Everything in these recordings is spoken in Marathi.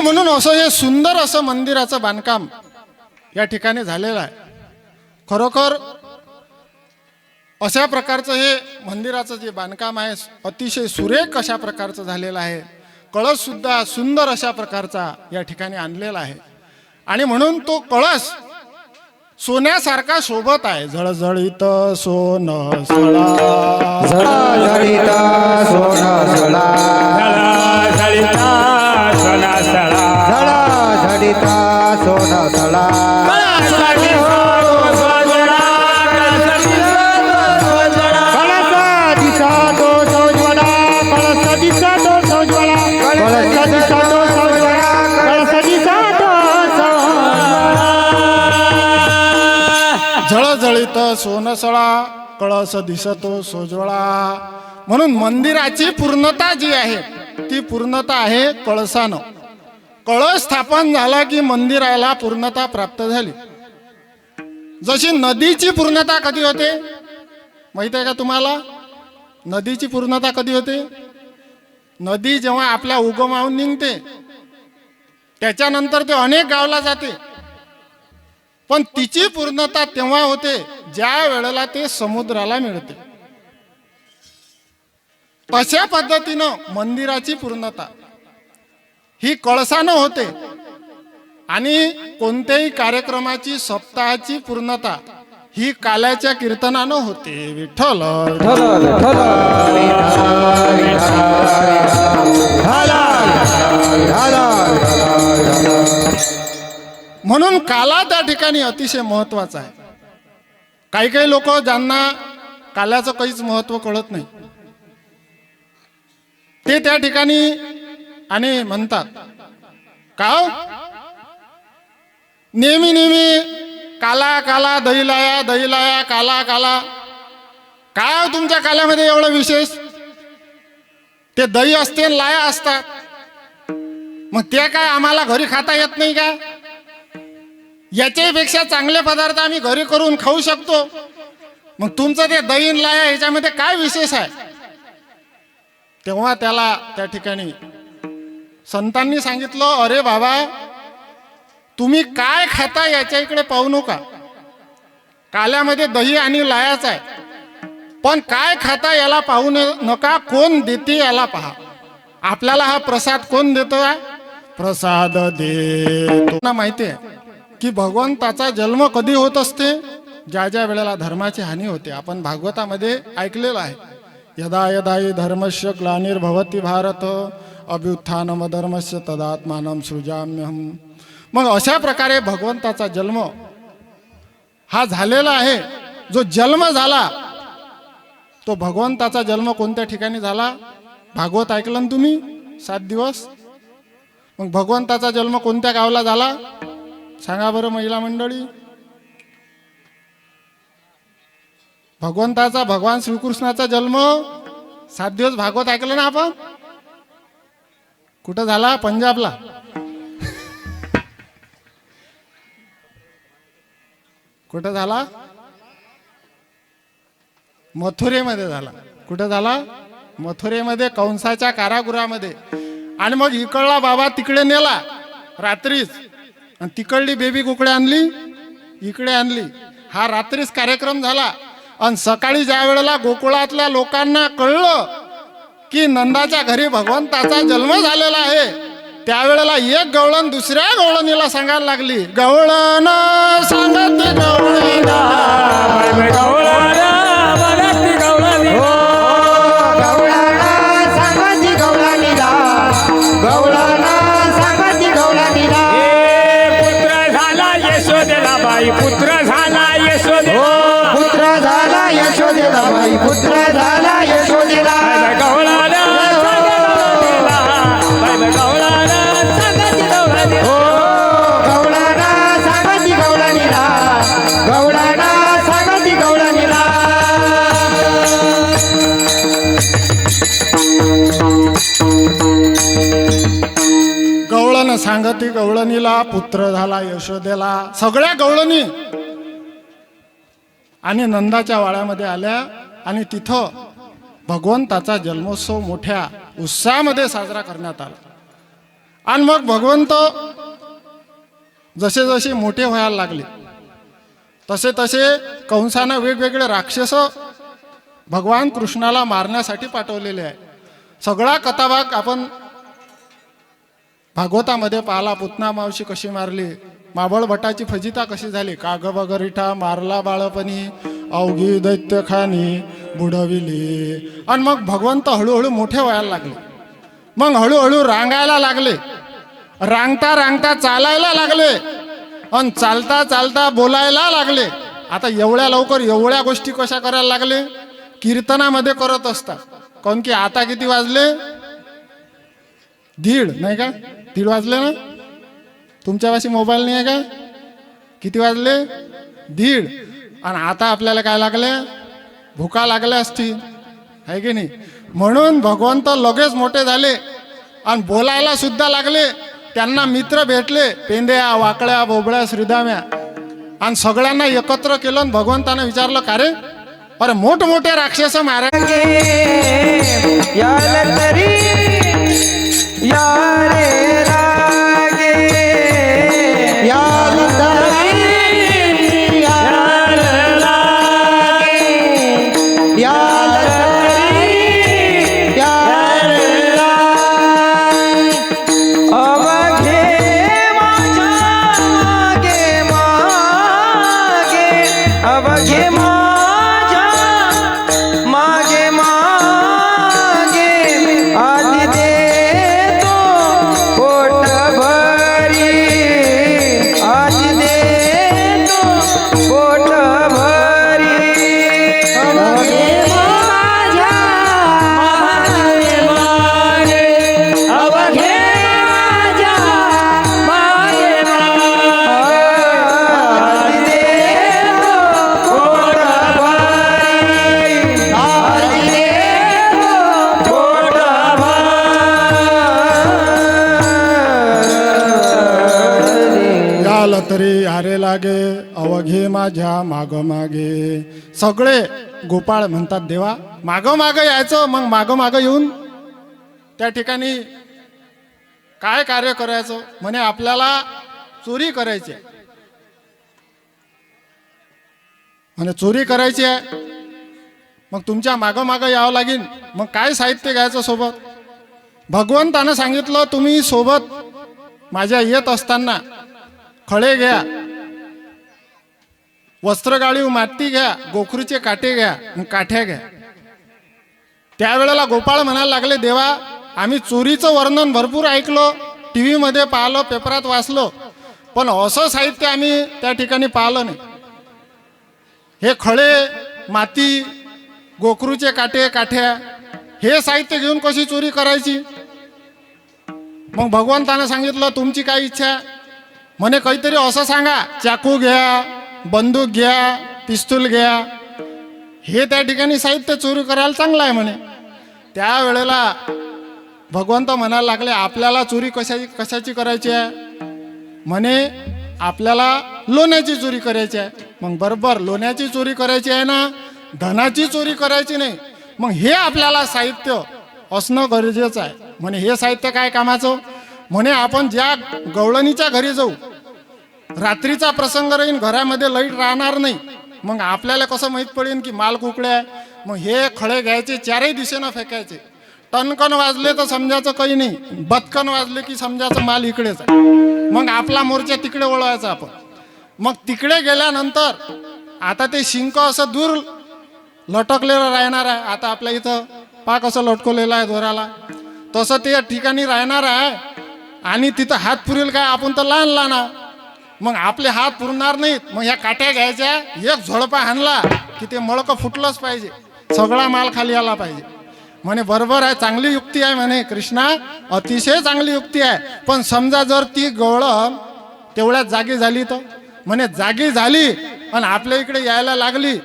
म्हणून असं हे सुंदर असं मंदिराचं बांधकाम या ठिकाणी झालेलं आहे. खरोखर अशा प्रकारचं हे मंदिराचं जे बांधकाम आहे अतिशय सुरेख अशा प्रकारचं झालेलं आहे. कळस सुद्धा सुंदर अशा प्रकारचा या ठिकाणी आणलेला आहे आणि म्हणून तो कळस सोन्यासारखा शोभत आहे. झळझळीत सोनं सळा, झळझळीत सोनं सळा, झळझळीत सोनं सळा, झळझळीत सोनं सळा, कळस दिसतो सोज्वळा, कळस दिसतो सोज्वळा, कळस दिसतो सोज्वळा, कळस दिसतो सोज्वळा. झळझळीत सोनसळा, कळस दिसतो सोज्वळा. म्हणून मंदिराची पूर्णता जी आहे ती पूर्णता आहे कळसानं. कळस स्थापन झाला की मंदिराला पूर्णता प्राप्त झाली. जशी नदीची पूर्णता कधी होते माहिती आहे का तुम्हाला? नदीची पूर्णता कधी होते? नदी जेव्हा आपल्या उगमावून निघते त्याच्यानंतर ते अनेक गावला जाते, पण तिची पूर्णता तेव्हा होते ज्या वेळेला ते समुद्राला मिळते. तशा पद्धतीनं मंदिराची पूर्णता ही कळसानं होते आणि कोणत्याही कार्यक्रमाची सप्ताहाची पूर्णता ही काल्याच्या कीर्तनानं होते. विठ्ठल म्हणून काला त्या ठिकाणी अतिशय महत्वाचा आहे. काही काही लोक ज्यांना काल्याचं काहीच महत्व कळत नाही ते त्या ठिकाणी आणि म्हणतात का नेहमी नेहमी काला काला दही लाया, दही लाया, काला काला. काय तुमच्या काल्यामध्ये एवढं विशेष? ते दही असते आणि लाया असतात, मग ते काय आम्हाला घरी खाता येत नाही का? याच्यापेक्षा चांगले पदार्थ आम्ही घरी करून खाऊ शकतो. मग तुमचं ते दही लाया ह्याच्यामध्ये काय विशेष आहे? तेव्हा त्याला त्या ठिकाणी संतांनी सांगितलं, अरे बाबा तुम्ही काय खाता याच्या इकडे पाहू नका. काल्यामध्ये दही आणि लायाच आहे, पण काय खाता याला पाहू नका. कोण देते याला पहा. आपल्याला हा प्रसाद कोण देतो? प्रसाद देतो. माहिती आहे की भगवंताचा जन्म कधी होत असते? ज्या ज्या वेळेला धर्माची हानी होते. आपण भागवतामध्ये ऐकलेलं आहे, यदा यदा हि धर्मस्य ग्लानिर्भवति भारत अभ्युत्थानम धर्मस्य तदात्मानं सृजाम्यहम्. मग अशा प्रकारे भगवंताचा जन्म हा झालेला आहे. जो जन्म झाला तो भगवंताचा जन्म कोणत्या ठिकाणी झाला? भागवत ऐकलं ना तुम्ही? 7 दिवस. मग भगवंताचा जन्म कोणत्या गावाला झाला सांगा बरं महिला मंडळी? भगवंताचा, भगवान श्रीकृष्णाचा जन्म 7 दिवस भागवत ऐकलं ना आपण? कुठं झाला? पंजाबला. कुठं झाला? मथुरेमध्ये झाला. कुठं झाला? मथुरेमध्ये, कंसाच्या कारागृहामध्ये. आणि मग इकडला बाबा तिकडे नेला रात्रीच, आणि तिकडली बेबी कुकडे आणली, इकडे आणली. हा रात्रीच कार्यक्रम झाला. आणि सकाळी ज्या वेळेला गोकुळातल्या लोकांना कळलं की नंदाच्या घरी भगवंताचा जन्म झालेला आहे, त्यावेळेला एक गवळण दुसऱ्या गवळणीला सांगायला लागली, गवळण सांगत गवळणीला, पुत्र झाला यशोदेला, पुत्र झाला यशोदेला बाई, पुत्र झाला यशोदेला. गवळण सांगती गवळणीला, पुत्र झाला यशोदेला. सगळ्या गवळणी आणि नंदाच्या वाड्यामध्ये आल्या आणि तिथं भगवंताचा जन्मोत्सव मोठ्या उत्साहामध्ये साजरा करण्यात आला. आणि मग भगवंत जसे जसे मोठे व्हायला लागले तसे तसे कंसानं वेगवेगळे राक्षस भगवान कृष्णाला मारण्यासाठी पाठवलेले आहे. सगळा कथाभाग आपण भागवतामध्ये पाहला. पुतना मावशी कशी मारली, माबळ भटाची फजिता कशी झाली, काग बगरिठा मारला बाळपणी, अवघी दैत्य खानी बुडविली. आणि मग भगवंत हळूहळू मोठे व्हायला लागले. मग हळूहळू रांगायला लागले, रांगता रांगता चालायला लागले आणि चालता चालता बोलायला लागले. आता एवढ्या लवकर एवढ्या गोष्टी कशा करायला लागले? कीर्तनामध्ये करत असतात. काऊन की आता किती वाजले? 1:30 नाही का? 1:30 वाजले ना? तुमच्यापाशी मोबाईल नाही आहे का? किती वाजले? 1:30. आणि आता आपल्याला काय लागले? भुका लागल्या असतील, आहे की नाही? म्हणून भगवंत लगेच मोठे झाले आणि बोलायला सुद्धा लागले. त्यांना मित्र भेटले, पेंद्या, वाकड्या, बोबड्या, श्रीदाम्या, आणि सगळ्यांना एकत्र केलं. आणि भगवंतानं विचारलं, का रे, अरे मोठमोठे राक्षस मारा याल तरी यारे रागे याल तरी याल रागे याल तरी याल रागे अवघे माझ्या मागे मागे अवघे माझ्या मागे मागे आधी देतो पोट भरी आधी देतो पोट भरी अवघे माझ्या मागे मागे अवघे माझ्या मागे मागे आधी देतो पोट भरी आधी देतो पोट भरी याल तरी हारे लागे अवघे माझ्या माग मागे. सगळे गोपाळ म्हणतात, देवा माग माग यायचं. मग माग माग येऊन त्या ठिकाणी काय कार्य करायचं? म्हणे आपल्याला चोरी करायची आहे. म्हणे चोरी करायची आहे, मग तुमच्या माग माग यावं लागेल. मग काय साहित्य घ्यायचं सोबत? भगवंतानं सांगितलं, तुम्ही सोबत माझ्या येत असताना खळे घ्या, वस्त्रगाळीव माती घ्या, गोखरूचे काटे घ्या, काठ्या घ्या. त्यावेळेला गोपाळ म्हणायला लागले, देवा आम्ही चोरीचं वर्णन भरपूर ऐकलो, टी व्हीमध्ये पाहिलं, पेपरात वाचलो, पण असं साहित्य आम्ही त्या ठिकाणी पाहिलं नाही. हे खळे, माती, गोखरूचे काटे, काठ्या, हे साहित्य घेऊन कशी चोरी करायची? मग भगवंतानं सांगितलं, तुमची काय इच्छा आहे? म्हणे काहीतरी असं सांगा, चाकू घ्या, बंदूक घ्या, पिस्तूल घ्या, हे त्या ठिकाणी साहित्य चोरी करायला चांगलं आहे म्हणे. त्यावेळेला भगवंत म्हणायला लागले, आपल्याला चोरी कशाची करायची आहे? म्हणे आपल्याला लोण्याची चोरी करायची आहे. मग बरोबर, लोण्याची चोरी करायची आहे ना, धनाची चोरी करायची नाही. मग हे आपल्याला साहित्य असणं गरजेचं आहे. म्हणे हे साहित्य काय कामाचं? म्हणे आपण ज्या गवळणीच्या घरी जाऊ, रात्रीचा प्रसंग राहीन, घरामध्ये लाईट राहणार नाही, मग आपल्याला कसं माहीत पडेल की माल कुकडे आहे? मग हे खळे घ्यायचे, चारही दिशेनं फेकायचे. टणकन वाजले तर समजायचं काही नाही, बदकन वाजले की समजायचं माल इकडेच आहे. मग आपला मोर्चा तिकडे वळवायचा आपण. मग तिकडे गेल्यानंतर आता ते शिंक असं दूर लटकलेलं राहणार आहे. आता आपल्या इथं पाक असं लटकवलेलं आहे दोराला, तसं ते ठिकाणी राहणार आहे. आणि तिथं हात पुरेल काय? आपण तर लहान लहान आहोत, मग आपले हात पुरणार नाहीत. मग ह्या काट्या घ्यायच्या, एक झोडपा हाणला की ते मळकं फुटलंच पाहिजे, सगळा माल खाली आला पाहिजे. म्हणे बरोबर आहे, चांगली युक्ती आहे म्हणे कृष्णा, अतिशय चांगली युक्ती आहे. पण समजा जर ती गवळण तेवढ्याच जागी झाली तर? म्हणे जागी झाली आणि आपल्या इकडे यायला लागली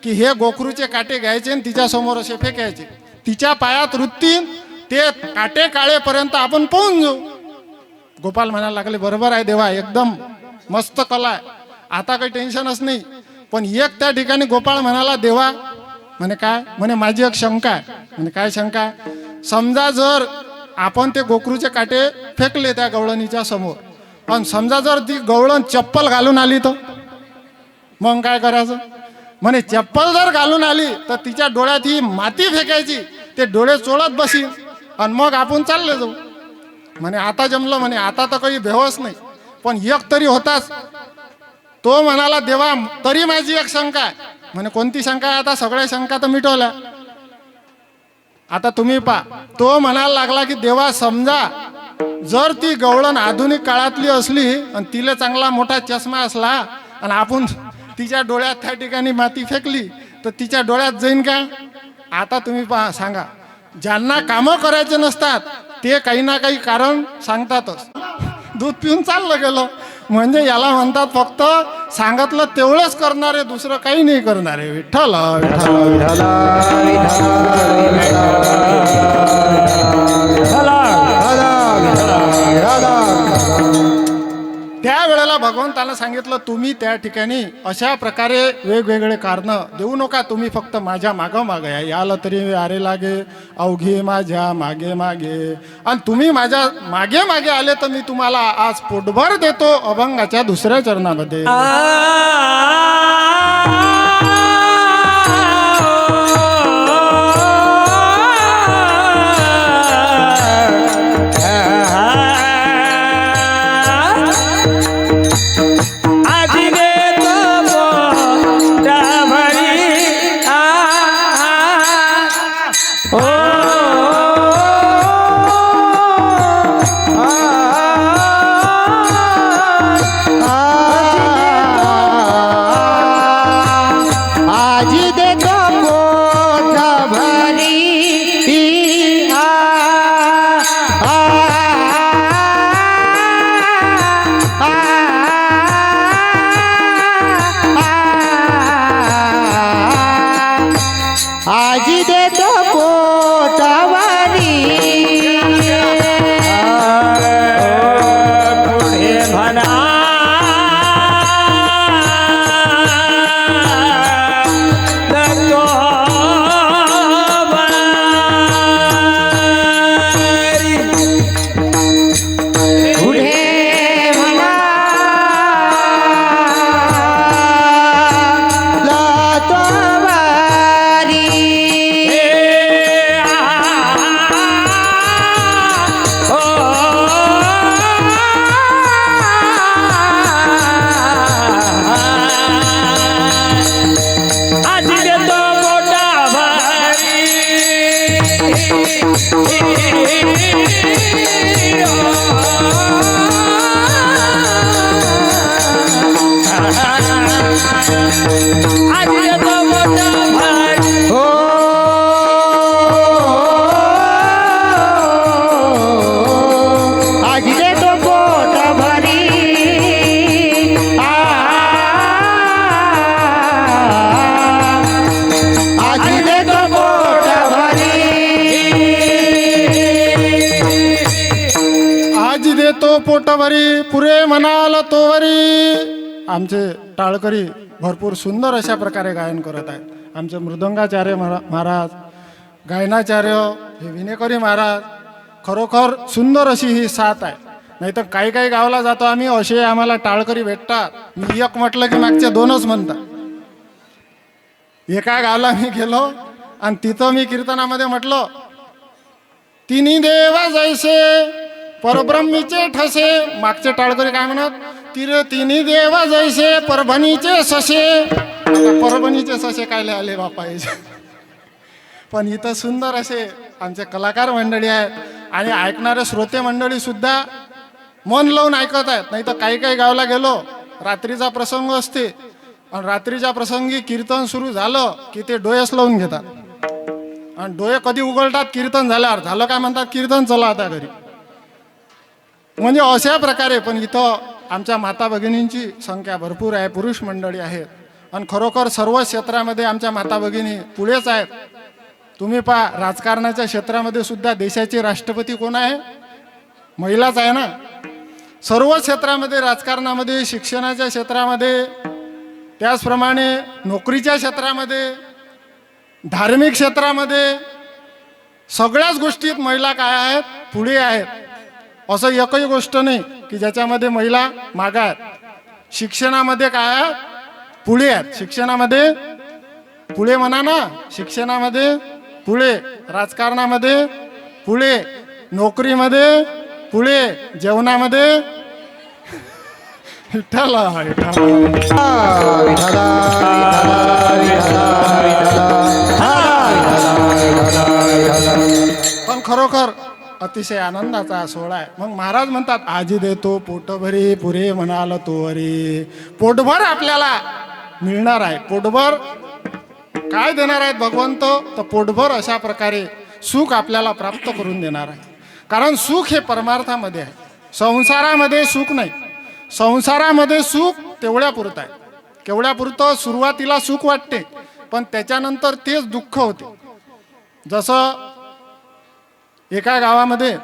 की हे गोखरूचे काटे घ्यायचे आणि तिच्यासमोर असे फेकायचे. तिच्या पायात रुततील, ते काटे काळेपर्यंत आपण पोहून जाऊ. गोपाल म्हणायला लागले, बरोबर आहे देवा, एकदम मस्त कला आहे, आता काही टेन्शनच नाही. पण एक त्या ठिकाणी गोपाळ म्हणाला, देवा, म्हणे काय? म्हणे माझी एक शंका आहे. म्हणे काय शंका? समजा जर आपण ते गोखरूचे काटे फेकले त्या गवळणीच्या समोर. आणि समजा जर ती गवळण चप्पल घालून आली तर मग काय करायचं? म्हणे चप्पल जर घालून आली तर तिच्या डोळ्यात ही माती फेकायची, ते डोळे चोळत बसील आणि मग आपण चालले जाऊ. म्हणे आता जमलं, म्हणे आता तर काही भेवच नाही, पण एक तरी होताच. तो म्हणाला देवा तरी माझी एक शंका आहे. म्हणे कोणती शंका आहे? आता सगळ्या शंका तर मिटवल्या, आता तुम्ही पहा. तो म्हणायला लागला की देवा समजा जर ती गवळण आधुनिक काळातली असली आणि तिला चांगला मोठा चष्मा असला आणि आपण तिच्या डोळ्यात त्या ठिकाणी माती फेकली तर तिच्या डोळ्यात जाईन का? आता तुम्ही पहा, सांगा. ज्यांना कामं करायचे नसतात ते काही ना काही कारण सांगतातच. दूध पिऊन चाललं गेलं म्हणजे याला म्हणतात फक्त सांगितलं तेवढंच करणारे, दुसरं काही नाही करणारे. विठ्ठल विठ्ठल. त्यावेळेला भगवंतानं सांगितलं तुम्ही त्या ठिकाणी अशा प्रकारे वेगवेगळे कारण देऊ नका. तुम्ही फक्त माझ्या मागं मागे या, याला तरी अरे लागे अवघी माझ्या मागे मागे. आणि तुम्ही माझ्या मागे मागे आले तर मी तुम्हाला आज पोटभर देतो अभंगाच्या दुसऱ्या चरणामध्ये. आजी देतो पोटावारी. पुढे म्हणा दत्तो बारी. पुढे म्हणा जातो वारी. आजी देतो पोटावारी. आजी देतो पोटावारी. आज देतो पोटभरी पुरे म्हणाल तोवरी. आमचे टाळकरी भरपूर सुंदर अशा प्रकारे गायन करत आहेत. आमचे मृदंगाचार्य महाराज, गायनाचार्य हे विनेकरी महाराज, खरोखर सुंदर अशी ही साथ आहे. नाही तर काही काही गावाला जातो आम्ही, असे आम्हाला टाळकरी भेटतात. मी एक म्हटलं की मागच्या दोनच म्हणतात. एका गावाला मी गेलो आणि तिथं मी कीर्तनामध्ये म्हटलं तिन्ही देवा जैसे परब्रह्मीचे ठसे. मागचे टाळकरी काय म्हणत? तिन्ही देवा जैसे परभणीचे ससे. आता परभणीचे ससे काय आले बापा याचे. पण इथं सुंदर असे आमचे कलाकार मंडळी आहेत आणि ऐकणारे श्रोते मंडळी सुद्धा मन लावून ऐकत आहेत. नाही तर काही काही गावाला गेलो, रात्रीचा प्रसंग असते आणि रात्रीच्या प्रसंगी कीर्तन सुरू झालं की ते डोळेच लावून घेतात आणि डोळे कधी उघडतात? कीर्तन झाल्यावर. झालं काय म्हणतात? कीर्तन चला आता घरी. म्हणजे अशा प्रकारे. पण इथं आमच्या माता भगिनींची संख्या भरपूर आहे, पुरुष मंडळी आहेत आणि खरोखर सर्व क्षेत्रामध्ये आमच्या माता भगिनी पुढेच आहेत. तुम्ही पहा, राजकारणाच्या क्षेत्रामध्ये सुद्धा देशाचे राष्ट्रपती कोण आहे? महिलाच आहे ना. सर्व क्षेत्रामध्ये, राजकारणामध्ये, शिक्षणाच्या क्षेत्रामध्ये, त्याचप्रमाणे नोकरीच्या क्षेत्रामध्ये, धार्मिक क्षेत्रामध्ये, सगळ्याच गोष्टीत महिला काय आहेत? पुढे आहेत. असं एकही गोष्ट नाही की ज्याच्यामध्ये महिला मागा आहेत. शिक्षणामध्ये काय आहे? पुढे आहेत. शिक्षणामध्ये पुढे म्हणा ना, शिक्षणामध्ये पुढे, राजकारणामध्ये पुढे, नोकरीमध्ये पुढे, जेवणामध्ये विठ्ठल विठ्ठल. विठला पण खरोखर अतिशय आनंदाचा सोहळा आहे. मग महाराज म्हणतात, आजी देतो पोटभरी पुरे म्हणाल तो हरी. पोटभर आपल्याला मिळणार आहे. पोटभर काय देणार आहेत भगवंत? तर पोटभर अशा प्रकारे सुख आपल्याला प्राप्त करून देणार आहे. कारण सुख हे परमार्थामध्ये आहे, संसारामध्ये सुख नाही. संसारामध्ये सुख तेवढ्या पुरतं आहे. केवढ्या पुरतं? सुरुवातीला सुख वाटते, पण त्याच्यानंतर तेच दुःख होते. जसं एका गावामध्ये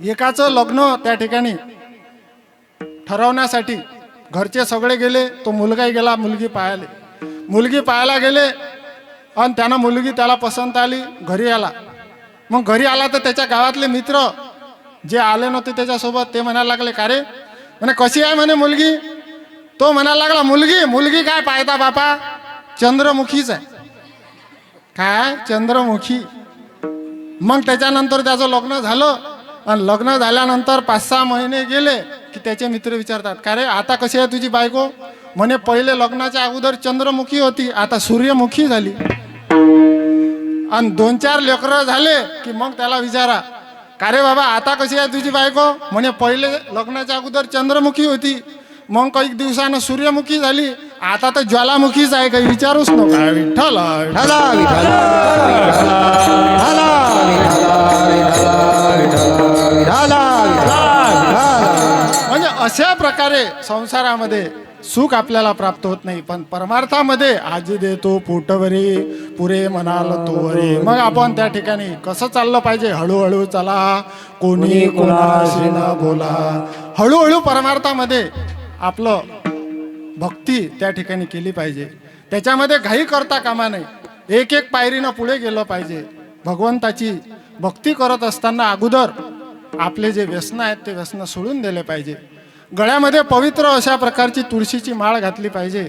एकाचं लग्न त्या ठिकाणी ठरवण्यासाठी घरचे सगळे गेले, तो मुलगाही गेला मुलगी पाहायला. मुलगी पाहायला गेले आणि त्यानं मुलगी त्याला पसंत आली, घरी आला. मग घरी आला तर त्याच्या गावातले मित्र जे आले नव्हते त्याच्यासोबत, ते म्हणायला लागले, का रे म्हणे कशी आहे म्हणे मुलगी? तो म्हणायला लागला, मुलगी काय पाहता बापा, चंद्रमुखीच आहे. काय चंद्रमुखी? मग त्याच्यानंतर त्याचं लग्न झालं आणि लग्न झाल्यानंतर 5-6 महिने गेले की त्याचे मित्र विचारतात, का रे आता कशी आहे तुझी बायको? म्हणे पहिले लग्नाच्या अगोदर चंद्रमुखी होती, आता सूर्यमुखी झाली. आणि 2-4 लेकरं झाले की मग त्याला विचारा, का रे बाबा आता कशी आहे तुझी बायको? म्हणे पहिले लग्नाच्या अगोदर चंद्रमुखी होती, मग काही दिवसानं सूर्यमुखी झाली, आता तर ज्वालामुखीच आहे, काही विचारूच नका. विठ्ठल म्हणजे अशा प्रकारे संसारामध्ये सुख आपल्याला प्राप्त होत नाही, पण परमार्थामध्ये आजी देतो पोटभरी पुरे म्हणाल तो हरी. मग आपण त्या ठिकाणी कसं चाललं पाहिजे? हळूहळू चला, कोणी कोणाशी न बोला. हळूहळू परमार्थामध्ये आपलं भक्ती त्या ठिकाणी केली पाहिजे. त्याच्यामध्ये घाई करता कामा नाही. एक एक पायरीनं पुढे गेलं पाहिजे. भगवंताची भक्ती करत असताना अगोदर आपले जे व्यसन आहेत ते व्यसन सोडून दिले पाहिजे. गळ्यामध्ये पवित्र अशा प्रकारची तुळशीची माळ घातली पाहिजे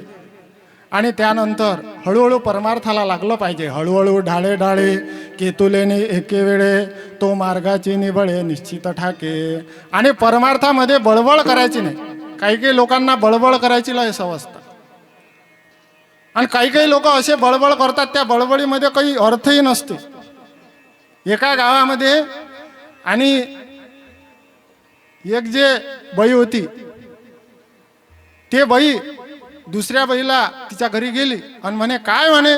आणि त्यानंतर हळूहळू परमार्थाला लागलं पाहिजे. हळूहळू ढाळे ढाळे केतुलेने एके वेळे तो मार्गाची निबळे निश्चित ठाके. आणि परमार्थामध्ये बळबळ करायची नाही. काही काही लोकांना बळबळ करायची लय सवय असतं आणि काही काही लोक असे बळबळ करतात, त्या बळबळीमध्ये काही अर्थही नसते. एका गावामध्ये आणि एक जे बाई होती, ते बाई दुसऱ्या बाईला तिच्या घरी गेली आणि म्हणे, काय म्हणे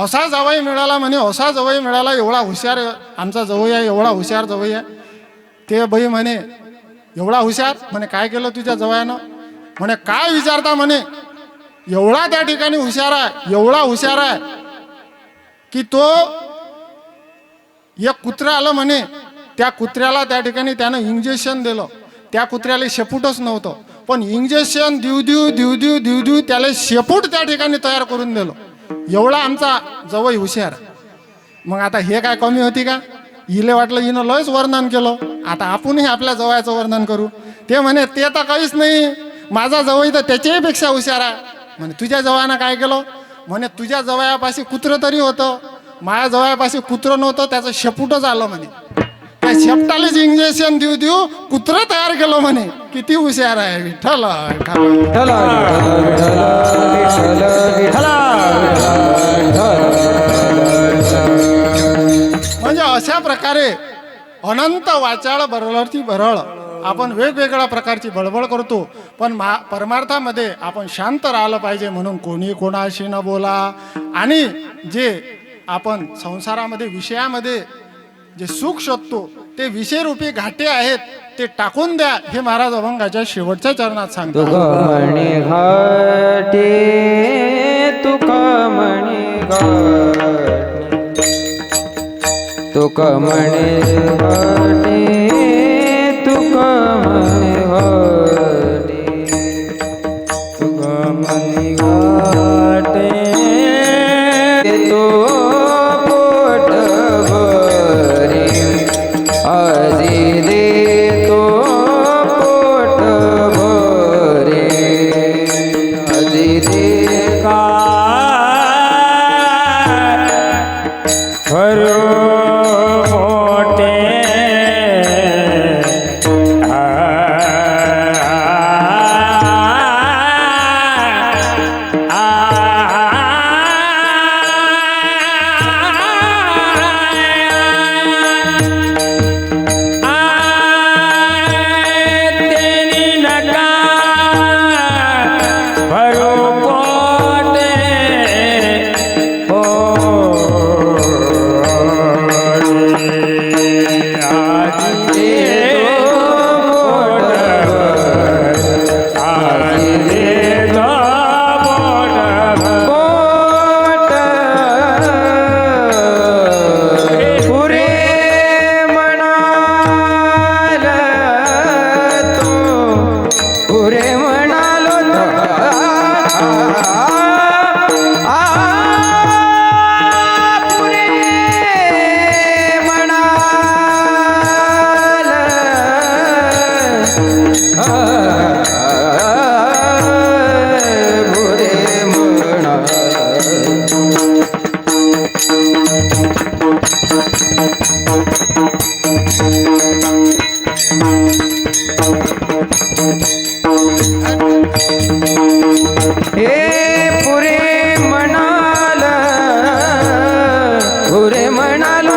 असा जावई मिळाला, म्हणे असा जावई मिळाला, एवढा हुशार आमचा जावई आहे, एवढा हुशार जावई आहे. ते बाई म्हणे, एवढा हुशार? म्हणे काय केलं तुझ्या जावयानं? म्हणे काय विचारता, म्हणे एवढा त्या ठिकाणी हुशार आहे, एवढा हुशार आहे की तो एक कुत्रा आलं म्हणे, त्या कुत्र्याला त्या ठिकाणी त्यानं इंजेक्शन दिलं. त्या कुत्र्याला शेपूटच नव्हतं, पण इंजेक्शन देऊ देऊ त्याला शेपूट त्या ठिकाणी तयार करून दिलं. एवढा आमचा जवळ हुशार. मग आता हे काय कमी होती का? हिला वाटलं हिनं लयच वर्णन केलं, आता आपणही आपल्या जवळचं वर्णन करू. ते म्हणे ते तर काहीच नाही, माझा जवळ तर त्याच्याही पेक्षा हुशार आहे. म्हणे तुझ्या जवळनं काय केलं? म्हणे तुझ्या जवळपाशी कुत्रं तरी होतं, माझ्या जवळपाशी कुत्रं नव्हतं, त्याचं शेपूटच आलं म्हणे. त्या शेपटालाच इंजेक्शन देऊ कुत्रं तयार केलं म्हणे. किती हुशार आहे. विठ्ठल म्हणजे अशा प्रकारे अनंत वाचाळ बरळती बरळ आपण वेगवेगळ्या प्रकारची बळबळ करतो, पण परमार्थामध्ये आपण शांत राहिलं पाहिजे. म्हणून कोणी कोणाशी न बोला. आणि जे आपण संसारामध्ये विषयामध्ये जे सुख शोधतो ते विषयरूपी घाटे आहेत, ते टाकून द्या. हे महाराज अभंगाच्या शेवटच्या चरणात सांगतात. म्हणे घाटे तुका म्हणे घाटे, तुका म्हणे घाटे, तुका म्हणे घाटे, तुका म्हणे घाटे, तो पोट भरे आजी दे तो पुरे म्हणाल पुरे म्हणाल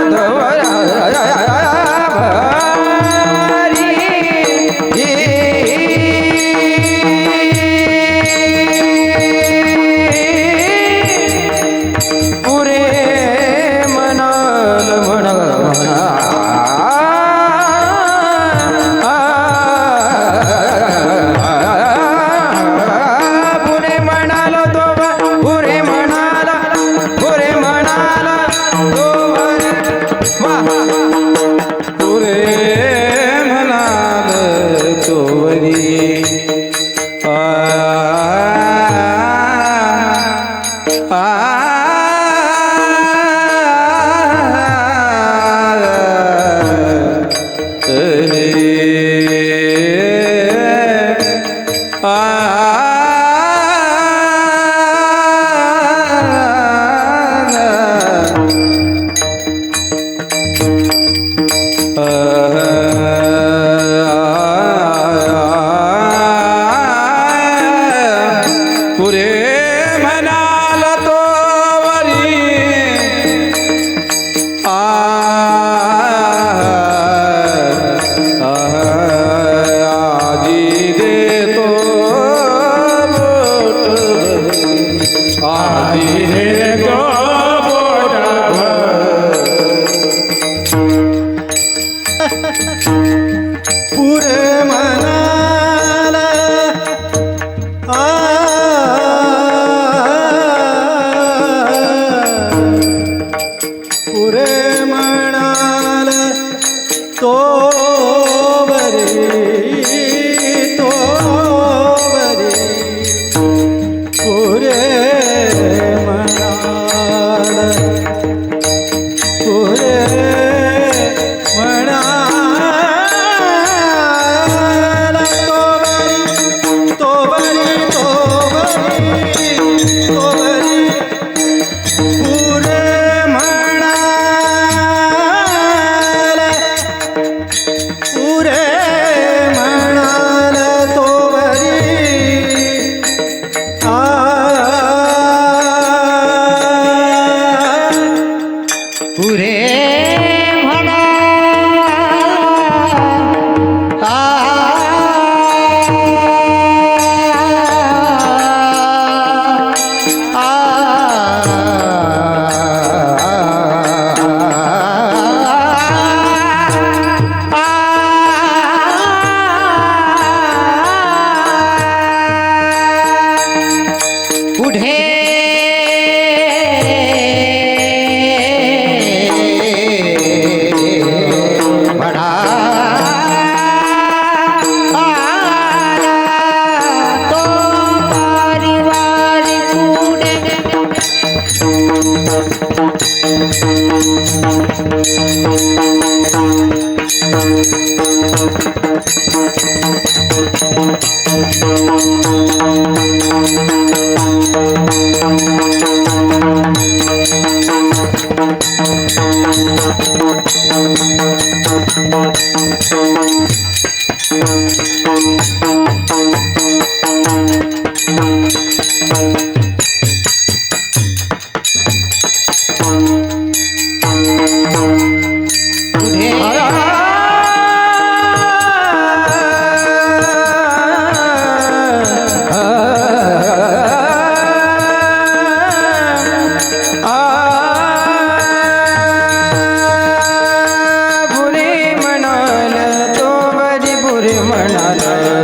पुरे म्हणाला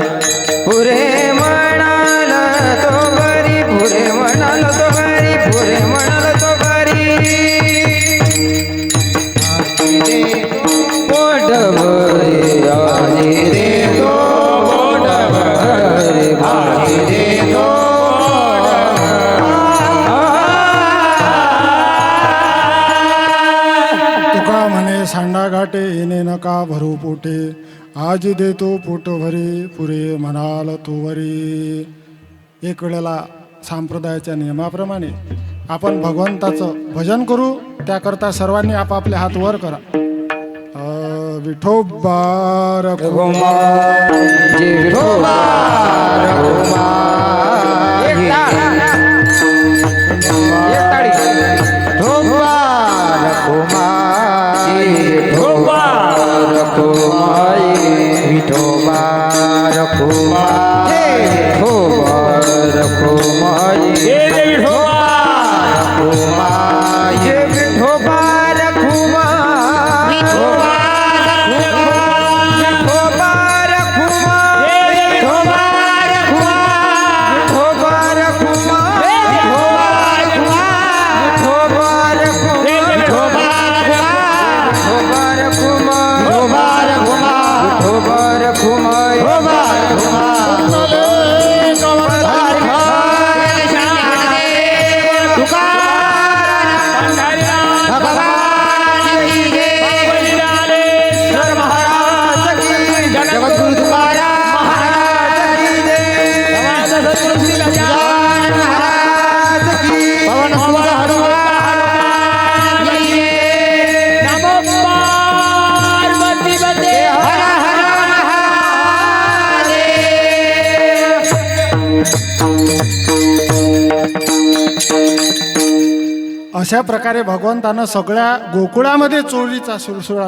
पुरे म्हणाला तो बरी पुरे म्हणाला पुरे सांडा घाटे येणे नका भरू पोटे आजी देतो पोट भरी पुरे म्हणाल तू वरी. एक वेळेला संप्रदायाच्या नियमाप्रमाणे आपण भगवंताचं भजन करू. त्याकरता सर्वांनी आपापले हात वर करा. विठोबा रघुमा जे विठोबा रघुमा विठोबा रघुमा विठोबा रघुमा विठोबा रघुमा विठोबा रघुमा विठोबा रघुमा अशा प्रकारे भगवंतानं सगळ्या गोकुळामध्ये चोळीचा सुळसुळा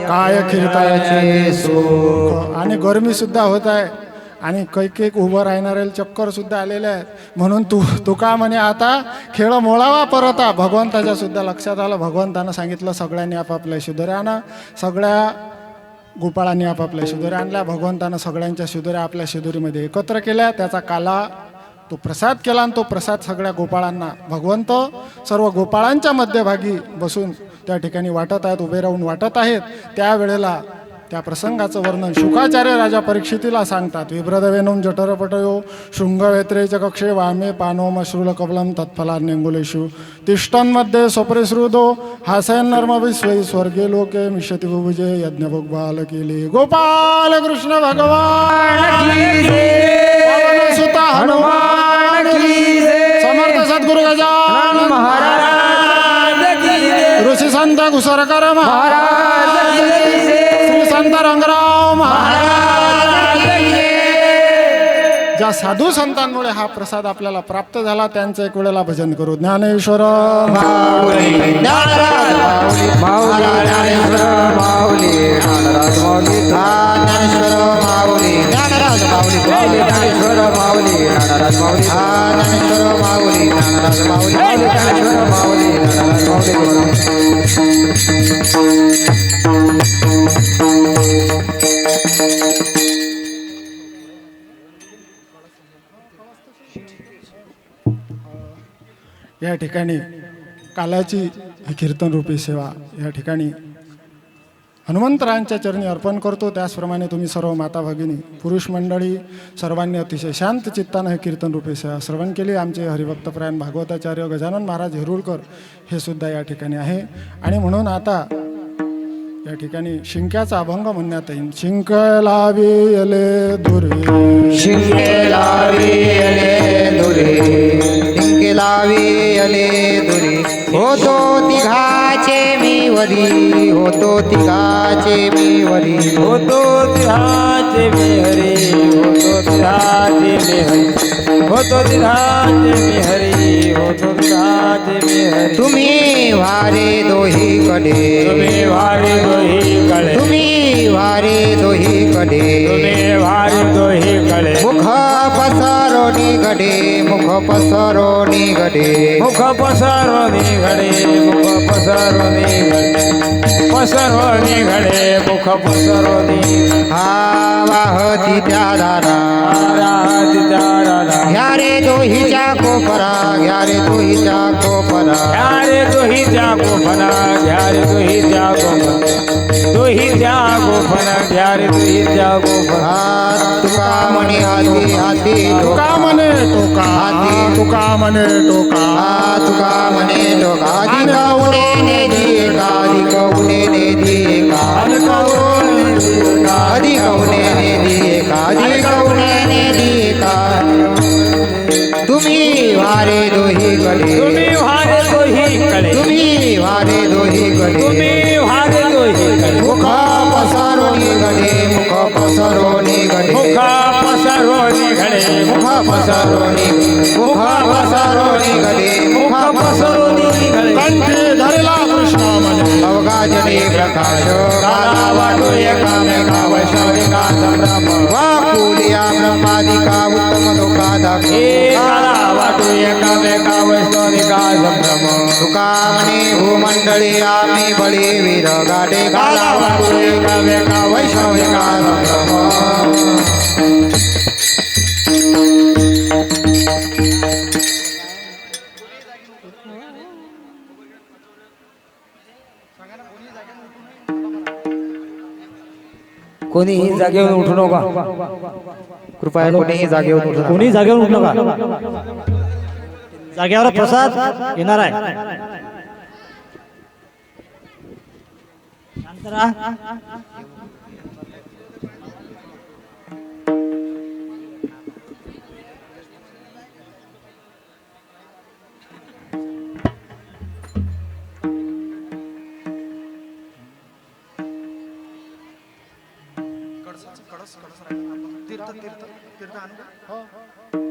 काय कीर्तनाचे सुख. आणि गरमी सुद्धा होत आहे आणि कैक उभं राहणारे चक्कर सुद्धा आलेले आहेत. म्हणून तुका म्हणे आता खेळ मोळावा परता. भगवंताच्या सुद्धा लक्षात आलं. भगवंतानं सांगितलं सगळ्यांनी आपापल्या शिदोऱ्या आणा. सगळ्या गोपाळांनी आपापल्या शिदोऱ्या आणल्या. भगवंतानं सगळ्यांच्या शिदोऱ्या आपल्या शिदोरीमध्ये एकत्र केल्या. त्याचा काला तो प्रसाद केला आणि तो प्रसाद सगळ्या गोपाळांना भगवंत सर्व गोपाळांच्या मध्यभागी बसून त्या ठिकाणी वाटत आहेत, उभे राहून वाटत आहेत. त्यावेळेला त्या प्रसंगाचं वर्णन शुकाचार्य राजा परीक्षितीला सांगतात. विभ्रदवेनुम जठरपटयो शृंगवेत्रेच कक्षे वामे पानो मश्रुल कबलम तत्फलान्यंगुलेषु तिष्ठन्मध्ये स्वप्रेसृदो हासयन नर्म विश्वै स्वर्गे लोके मिषति बुभुजे यज्ञभोगबाल केले. गोपाल कृष्ण भगवान सुता हनुमान समर्थ सद्गुरु गजानन महाराज ऋषी संत घुसरकर महाराज श्री संत रंगराव महाराज. ज्या साधू संतांमुळे हा प्रसाद आपल्याला प्राप्त झाला त्यांचं एक वेळेला भजन करू. ज्ञानेश्वर माऊली ज्ञानेश्वर माऊली ज्ञानराज माऊली ज्ञानेश्वर माऊली ज्ञानराज माऊली ज्ञानेश्वर माऊली ज्ञानराज माऊली ज्ञानेश्वर माऊली ज्ञानराज माऊली ज्ञानेश्वर माऊली ज्ञानराज या ठिकाणी कालाची ही कीर्तनरूपी सेवा या ठिकाणी हनुमंतरायांच्या चरणी अर्पण करतो. त्याचप्रमाणे तुम्ही सर्व माता भगिनी पुरुष मंडळी सर्वांनी अतिशय शांत चित्तानं हे कीर्तनरूपी सेवा श्रवण केली. आमचे हरिभक्तपरायण भागवताचार्य गजानन महाराज हेरुळकर हे सुद्धा या ठिकाणी आहे. आणि म्हणून आता या ठिकाणी शिंक्याचा अभंग म्हणण्यात येईल. शिंक लावी अले दुरे शिंके लावी अले दुरे शिंके लावी अले दुरे होतो तिघाचे मी वरी होतो तिघाचे मी वरी होतो तिहाचे मी हरी होतो तिहाचे मी हरी होतो तिहाचे मी हरी होतो तिहाचे मी हरी. तुम्ही वारे दोही कडे तुम्ही वारे दोही कडे तुम्ही वारे दोही कडे तुम्ही वारे दोही कडे मुख पसरोनी गडे मुख पसरोनी गडे मुख पसरवणी घडे मुख पसरवणी घडे पसरवणी घडे मुख पसरवणी हा वाहती त्या दारा तिच्या राधा घ्या रे दोहीच्या कोपरा घ्या रे दोहीच्या कोपरा घ्या रे दोहीच्या गोफना घ्या रे दोहीच्या गोफना दोहीच्या गोफना घ्या रे दोहीच्या गोफना. तुका म्हणे हाती हाती तुका म्हणे टोका तुका म्हणे टोका तुका म्हणे टोका अधिक उडे नेदी एका अधिक उडे नेदी एका अधिक उडे अधिक उन्हेने दिए का अधिक उन्हेने दिए का तुम्ही वारे दोही गले तुम्ही वारे दोही कडे तुम्ही वारे दोही गले तुम्ही वारे दोही कडे मुख पसरोनी गले मुख पसरोनी गले मुखा पसरोनी घडे मुख पसरोनी मुख पसरोनी गले मुख पसरोनी घडे कंठी धरला कृष्ण म्हणे अवगाजने प्रकाश काला वाटो एकामेका वैष्णविका संभ्रम वाकुलिया ब्रह्मादिका उत्तम लोका दाखो काला वाटो एकामेका वैष्णविका संभ्रम तुकामने भूमंडळी आम्ही बळी वीर गाडे काला वाटो एकामेका वैष्णविका संभ्रम कोणीही जागेवर उठू नका कृपया कोणीही जागेवर उठू नका. कोणी जागेवर उठलो का जागेवर प्रसाद येणार आहे शांत राहा. तीर्थ तीर्थ तीर्थ आणू का?